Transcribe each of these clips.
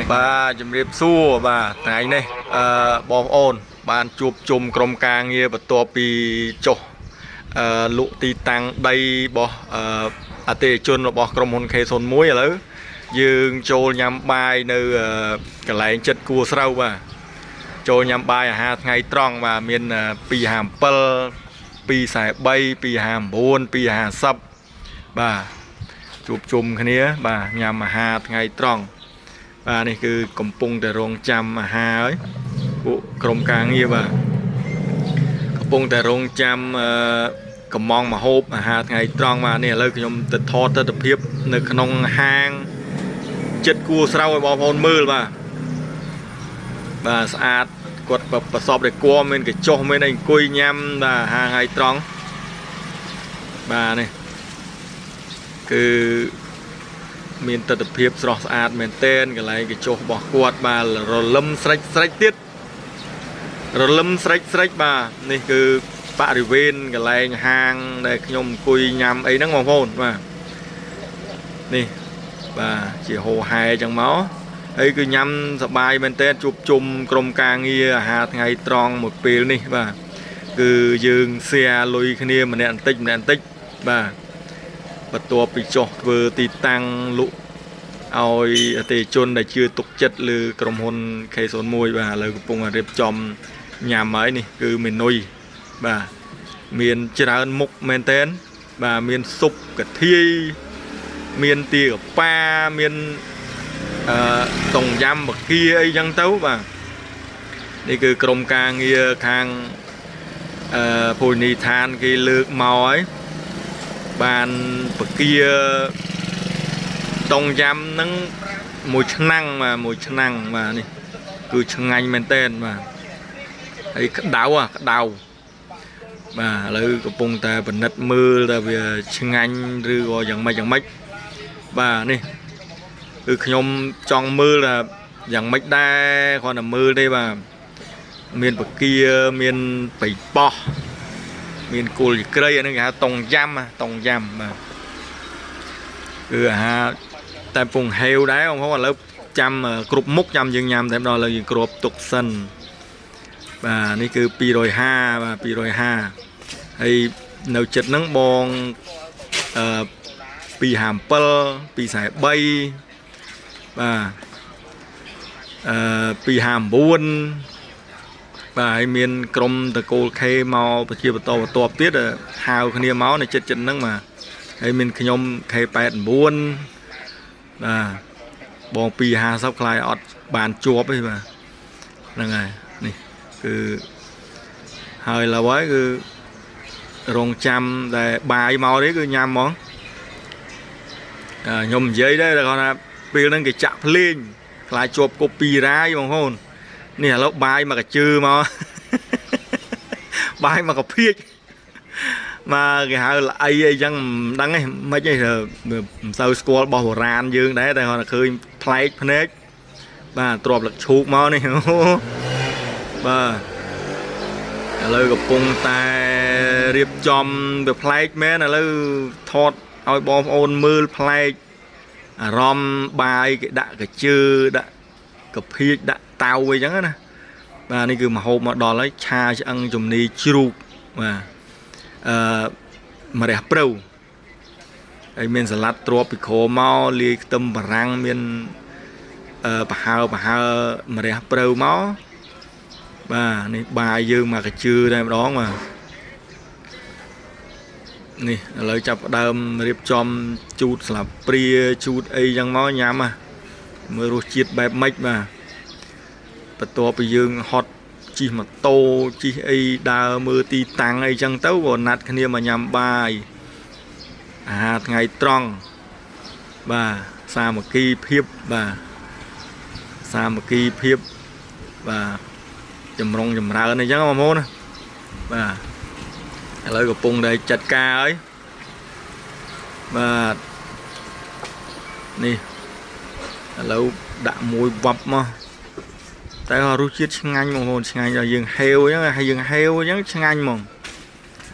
bà chấm riệp xua bà ngày này bom ôn bàn chụp chùm cầm càng nghe bật to pi chô lụ tì tăng đây bò tê chôn bò cầm hồn khe son muối lỡ dương trôi nhắm bài nơi cái lại chất cua sâu bà trôi nhắm bài ha ngày tròn mà miền pi hàm pơ pi xài bay pi hàm buôn pi hà sập bà chụp chùm cái này bà nhằm mà hà ngày tròn bà nàyคือកំពុងតែរងចាំអាហារហើយពួកក្រុមការងារបាទកំពុងតែរងចាំកំងមហូបអាហារថ្ងៃត្រង់បាទនេះឥឡូវខ្ញុំទៅថតទស្សនភាពនៅក្នុងហាងចិត្តគួរស្រោឲ្យបងប្អូនមើលបាទបាទស្អាតគាត់ប្រសពដោយគួរមានកញ្ចុះមានអីអង្គុយញ៉ាំបាទអាហារថ្ងៃត្រង់បាទនេះគឺមានទស្សនភាពស្រស់ស្អាតមែនទែនកន្លែងកញ្ចុះរបស់គាត់បាទរលឹមស្រេចទៀតរលឹមស្រេចបាទនេះគឺបរិវេណកន្លែងហាងដែលខ្ញុំអង្គុយញ៉ាំអីហ្នឹងបងប្អូនបាទនេះបាទជាហូហែចឹងមកហើយគឺញ៉ាំសប្បាយមែនទែនជួបជុំក្រុមការងារអាហារថ្ងៃត្រង់មួយពេលនេះបាទគឺយើងសែលុយគ្នាម្នាក់បន្តិចបាទបន្ទាប់ពីចុះធ្វើទីតាំងលក់ឲ្យអតិថិជនដែលជឿទុកចិត្តលើក្រុមហ៊ុន K01 បាទឥឡូវកំពុងរៀបចំញ៉ាំហើយនេះគឺមេនុយបាទមានច្រើនមុខមែនទែនបាទមានស៊ុបកាធាយមានទាកាប៉ាមានតុងយ៉ាំបកាអីចឹងទៅបាទនេះគឺក្រុមការងារខាងភោជនីយដ្ឋានគេលើកមកហើយបានបកាតុងយ៉ាំហ្នឹងមួយឆ្នាំងបាទនេះគឺឆ្ងាញ់មែនទែនបាទហើយក្តៅបាទឥឡូវកំពុងតែពិនិត្យមើលថាវាឆ្ងាញ់ឬក៏យ៉ាងម៉េចបាទនេះគឺខ្ញុំចង់មើលថាយ៉ាងម៉េចដែរគ្រាន់តែមើលទេបាទមានបកាមានបៃប៉ោះមានគល់ជ្រៃអានេះគេហៅតុងយ៉ាំបាទគឺអាហារតែពងហេវដែរបងប្អូនឥឡូវចាំគ្រប់មុខចាំយើងញ៉ាំតែម្ដងឥឡូវយើងគ្របទុកសិនបាទនេះគឺ250បាទ250ហើយនៅចិត្តហ្នឹងបង257 243បាទ259បាទហើយមានក្រុមតកូលខេមកប្រជាបន្តទៀតហៅគ្នាមកនៅចិត្តហ្នឹងបាទហើយមានខ្ញុំ K89 បាទបង250ខ្លាយអត់បានជាប់ទេបាទហ្នឹងហើយនេះគឺហើយឡើយគឺរងចាំតែបាយមកនេះគឺញ៉ាំហ្មងខ្ញុំនិយាយដែរគាត់ថាពេលហ្នឹងគេចាក់ភ្លេងខ្លាចជាប់កូពីរ៉ាយបងប្អូននេះឥឡូវបាយមកកាជឺមកបាយមកកាភៀចមកគេហៅល្អីអីចឹងមិនដឹងទេមិនទេមិនសូវស្គាល់របស់បុរាណយើងដែរតែគាត់ឃើញប្លែកភ្នែកបាទទ្របលឹកឈូកមកនេះបាទឥឡូវកំពុងតែរៀបចំវាប្លែកមែនឥឡូវថតឲ្យបងប្អូនមើលប្លែកអារម្មណ៍បាយគេដាក់កាជឺដាក់កាភៀចដាក់តៅអីចឹងណាបាទនេះគឺម្ហូបមកដល់ហើយឆាឆ្អឹងជំនីជ្រូកបាទម្រះព្រៅហើយមានសាឡាត់ទ្របពីក្រមកលាយខ្ទឹមបារាំងមានប្រហើម្រះព្រៅមកបាទនេះបាយយើងមកកាជឺតែម្ដងបាទនេះឥឡូវចាប់ផ្ដើមរៀបចំជូតស្លាបព្រាជូតអីចឹងមកញ៉ាំមើលរសជាតិបែបម៉េចបាទបន្ទាប់ពីយើងហត់ជិះម៉ូតូជិះអីដើរមើលទីតាំងអីចឹងទៅក៏ណាត់គ្នាមកញ៉ាំបាយអាហារថ្ងៃត្រង់បាទសាមគ្គីភាពបាទចម្រុងចម្រើនអីចឹងបងប្អូនណាបាទឥឡូវកំពុងតែចាត់ការហើយបាទនេះឥឡូវដាក់មួយវ៉ាប់មកតែរសជាតិឆ្ងាញ់បងប្អូនឆ្ងាញ់ដល់យើងហេវអញ្ចឹងហើយយើងហេវអញ្ចឹងឆ្ងាញ់ហ្មង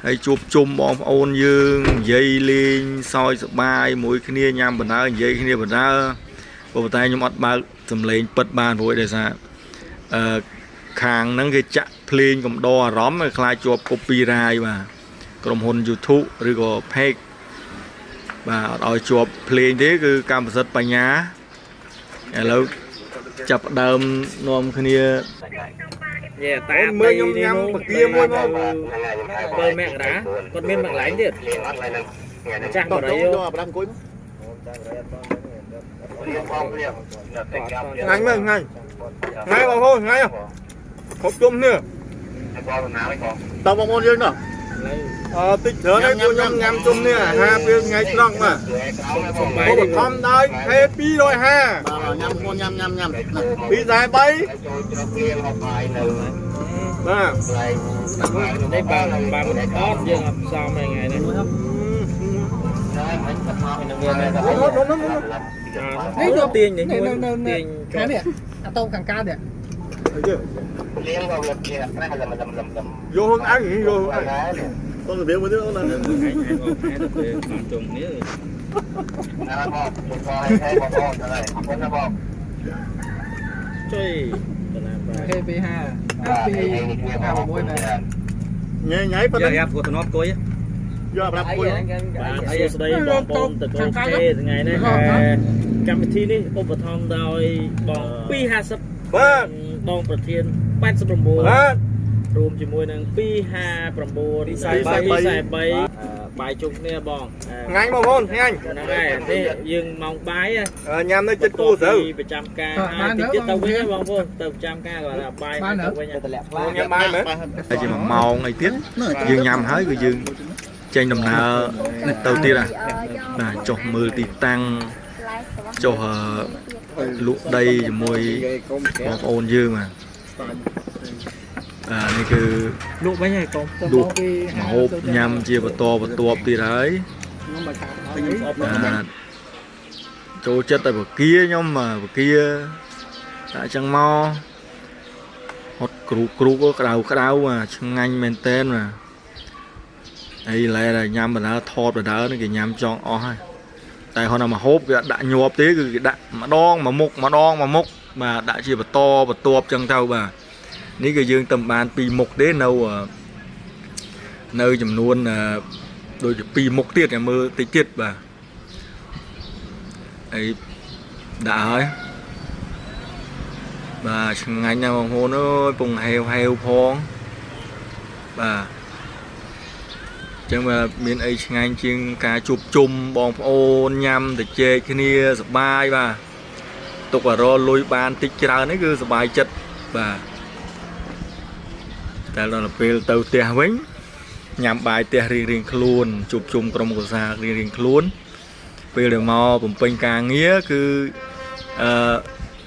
ហើយជួបជុំបងប្អូនយើងនិយាយលេងសើចសប្បាយមួយគ្នាញ៉ាំបណ្ដើនិយាយគ្នាបណ្ដើប bộ tay nhưng mà ba tầm lên bật bàn với để sao khang nắng cái chặt plane cầm đo róm mà khai chụp copyright mà cầm hồn YouTube rồi có page và ở chụp plane thế cứ cam rất bài nháแล้วจับเดิมนวมคืนนี้mới nhom nhom bậc kia môi mông bơi mẹ đá con miên bằng lái điện chắc vào đấy ngay mà ngay ngay vào thôi ngay không chung nữa tao vào môn riêng nữa tích thở đấy cô nhom nhom chung nữa ha riêng ngay trong mà có một con đấy happy rồi ha nhâm đi dài bay đây bà một con dương làm sao mày ngày này lấy cho tiền để tiền cái này tao càng cao đấy vô hôn ăn gì vô hôn ăn con được một đứa là chơi happy ha happy ha một môi này nhảy nhảy phải đẹp của thằng nó coi giờ làm coi đây bom từ con kê ngày này cam thi này ôm vào thòng đòi bom pi 50 បងប្រធាន89រួមជាមួយនឹង259បាយជុំគ្នាបងថ្ងៃបងប្អូនថ្ងៃហ្នឹងហើយនេះយើងម៉ោងបាយញ៉ាំនៅចិត្តគូទៅប្រចាំការតិចទៀតទៅវិញបងប្អូនទៅប្រចាំការគាត់ថាបាយទៅវិញទៅលាក់ផ្លែញ៉ាំបាយមែនតែជា1ម៉ោងអីទៀតយើងញ៉ាំហើយគឺយើងចេញដំណើរទៅទៀតណាចុះមើលទីតាំងចុះលក់ដីជាមួយបងប្អូនយើងមកនេះគឺលក់វិញហើយកុំលក់ម្ហូបញ៉ាំជាបន្តបន្ទាប់ទៀតហើយចូលចិត្តតែបកាខ្ញុំបកាដាក់ចឹងមកហត់គ្រូក្តៅឆ្ងាញ់មែនតើហើយឡែញ៉ាំបណ្ដើថតបណ្ដើនេះគេញ៉ាំចង់អស់ហើយតែគាត់មកហូបគេដាក់ញាប់ទេគឺគេដាក់ម្ដងមួយមុខបាទដាក់ជាបន្តបន្ទាប់ចឹងទៅបាទនេះគឺយើងទៅបាន2មុខទេនៅចំនួនដូច2មុខទៀតមើលតិចទៀតបាទហើយដាក់ហើយបាទឆ្ងាញ់ណាស់បងប្អូនអើយពងហេវផងបាទចឹងបាទមានអីឆ្ងាញ់ជាងការជួបជុំបងប្អូនញ៉ាំទៅជែកគ្នាសប្បាយបាទទុកឲ្យរលុយបានតិចច្រើននេះគឺសប្បាយចិត្តបាទតែដល់ពេលទៅផ្ទះវិញញ៉ាំបាយផ្ទះរៀងខ្លួនជួបជុំក្រុមគ្រួសាររៀងខ្លួនពេលដែលមកបំពេញការងារគឺ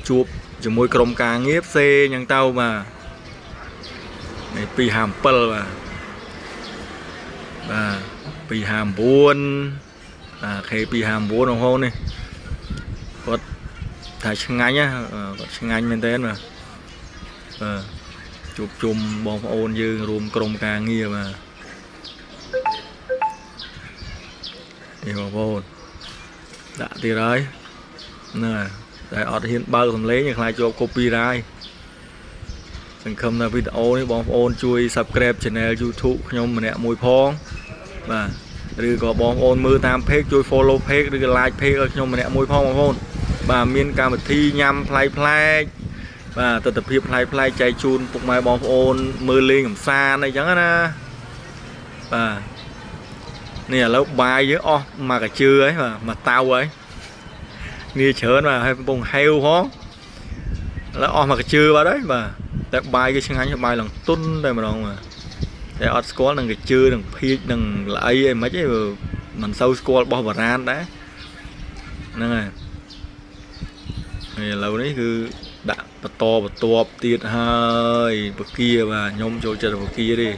ជួបជាមួយក្រុមការងារផ្សេងអញ្ចឹងទៅបាទ257បាទ259K259 បងប្អូននេះគាត់ថាឆ្ងាញ់ណាគាត់ឆ្ងាញ់មែនតើបាទជួបជុំបងប្អូនយើងរួមក្រុមការងារបាទនេះបងប្អូនដាក់ទៀតហើយហ្នឹងហើយតែអត់ហ៊ានបើកសំឡេងខ្លាចជាប់ copyright សង្ឃឹមថាវីដេអូនេះបងប្អូនជួយ Subscribe Channel YouTube ខ្ញុំម្នាក់មួយផងបាទឬក៏បងប្អូនមើលតាម Page ជួយ Follow Page ឬក៏ Like Page ឲ្យខ្ញុំម្នាក់មួយផងបងប្អូនបាទមានកម្មវិធីញ៉ាំប្លែកបាទទស្សនភាពប្លែកចែកជូនពុកម៉ែបងប្អូនមើលលេងកម្សាន្តអីចឹងណាបាទនេះឥឡូវបាយយើងអស់មកកាជឿហើយបាទមកតៅហើយនេះច្រើនបាទហើយកំពុងហេវផងឥឡូវអស់មកកាជឿបាត់ហើយបាទតែបាយគេឆ្ងាញ់បាយឡើងទុនតែម្ដងបាទតែអត់ស្គាល់នឹងកាជឿនឹងភីកនឹងល្អីអីមិនហិចទេមិនសូវស្គាល់របស់បារាណដែរហ្នឹងហើយឥឡូវនេះគឺដាក់បន្តបន្ទាប់ទៀតហើយបកាបាទខ្ញុំចូលចិត្តបកាទេ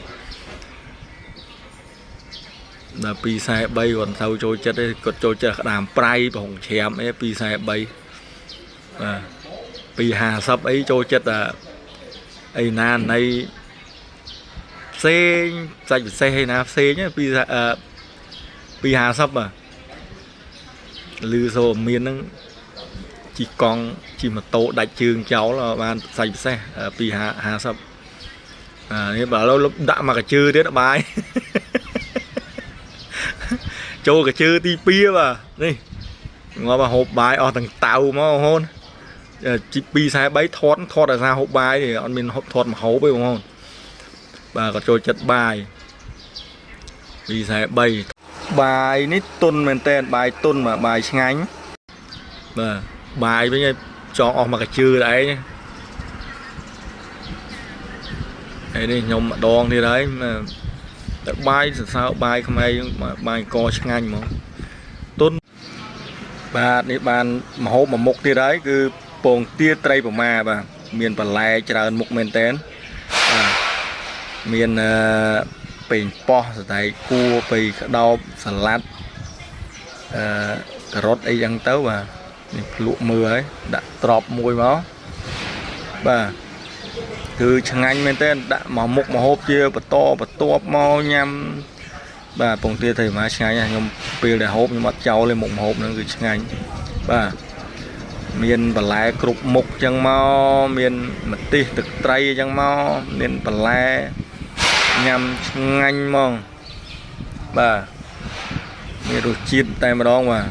ដល់243គាត់ទៅចូលចិត្តទេគាត់ចូលចិត្តក្តាមប្រៃប្រហុងច្រាមអី243បាទ250អីចូលចិត្តអីណានៃផ្សេងសាច់ពិសេសឯណាផ្សេង250បាទលឺសូមានហ្នឹងជ chỉ con chỉ mà tô đại trường cháu là ban xanh xe pi hà sập nếu bảo lúc đã mà cả chư thế đã bài cho cả chư ti pia mà đi ngồi mà hộp bài ở thằng tàu mà hôn chỉ pi sai bấy thoát là ra hộp bài thì anh mình hộp thoát mà hấu với không bà có cho chất bài pi sai bay bài nít tuần mình tên bài tuần mà bài ngánh và bài với nhau cho ở mà cả chư đấy nhé đây đi nhom mà đòn đi đấy mà bài sao bài không ai mà bài co ngành mà tuần bà đi bàn mà hộp mà mục thì đấy cứ bồn tia tây của mà bà miền bà lai chờ mục miền tên miền bình po tại cua bì đau salad cà rốt ấy ăn tấu và lụa mưa ấy đã trọp mùi máu bà từ chẳng anh men tên đã mà mục mà hộp chia bật to mau nhằm bà bông tia thì mà chẳng anh nhưng pil để hộp nhưng mà cháu lên một hộp nữa cứ chẳng anh bà miền bà lai cục mục chẳng mau miền mật ti thực tây chẳng mau miền bà lai nhằm ngành mong bà nghe đồ chít tay mà đó mà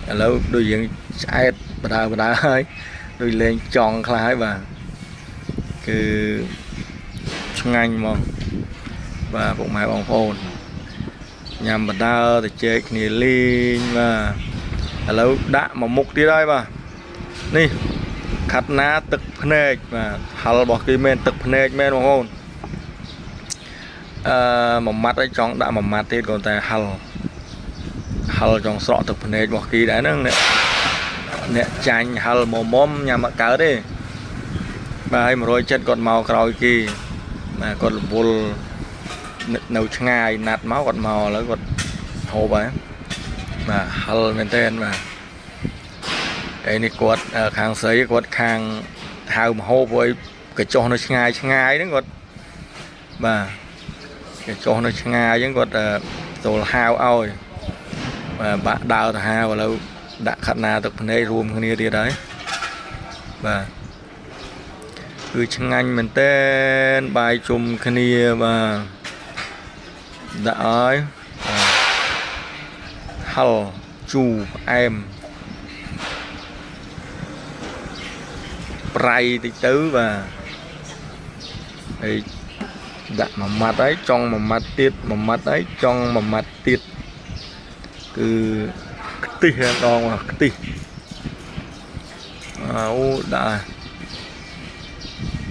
lâu đôi diện chạy bà đá hơi đôi lên tròn khai bà cứ ngành mong và bụng máy bằng phôn nhằm bà đá thì chết nì linh mà lâu đã mà mục tí đây bà đi khát ná tức phê mà hal bỏ cái men tức phê men bằng phôn một mặt ấy trong đã một mặt thì còn tại hal trong sọ thực này một kỳ đã nó nè chanh hal mồm nhà mà cá đi bà hay một đôi chân còn màu còi kỳ mà còn bull nấu ngày nạt máu còn màu lấy còn hồ bấy mà hal lên tên mà cái này quật khang sấy quật khang hao mà hô với cái cho nó ngày đó quật mà cho nó ngay những con tổ hao oi và bạn đào là hao và lâu đã khát na tập này rùm cái đi đấy và cứ chẳng anh mình tên bài chùm cái này mà đã ấy hal chu em pray tí tứ và đã mà mặt ấy trong mà mặt tiết mà mặt ấy trong mà mặt tiết cứ tì đo mà tì đã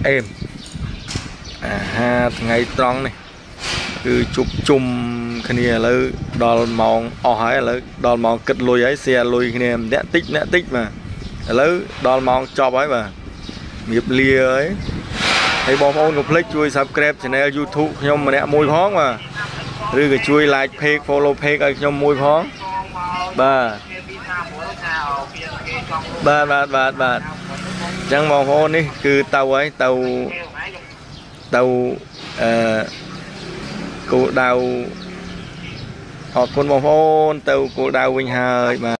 em ha ngày tròn này cứ chụp chùm cái này là đo màu hỏi là đo màu cất lùi ấy xe lùi cái này nét tích mà lấy đo màu cho ấy mà nghiệp lia ấy thấy bom ôn của click chui subscribe channel YouTube nhom mà nè môi phóng mà rồi cái chui like page follow page ở nhom môi phóng bà chẳng bom ôn đi cứ tàu ấy tàu cô đào họ con bom ôn tàu cô đào bình hơi mà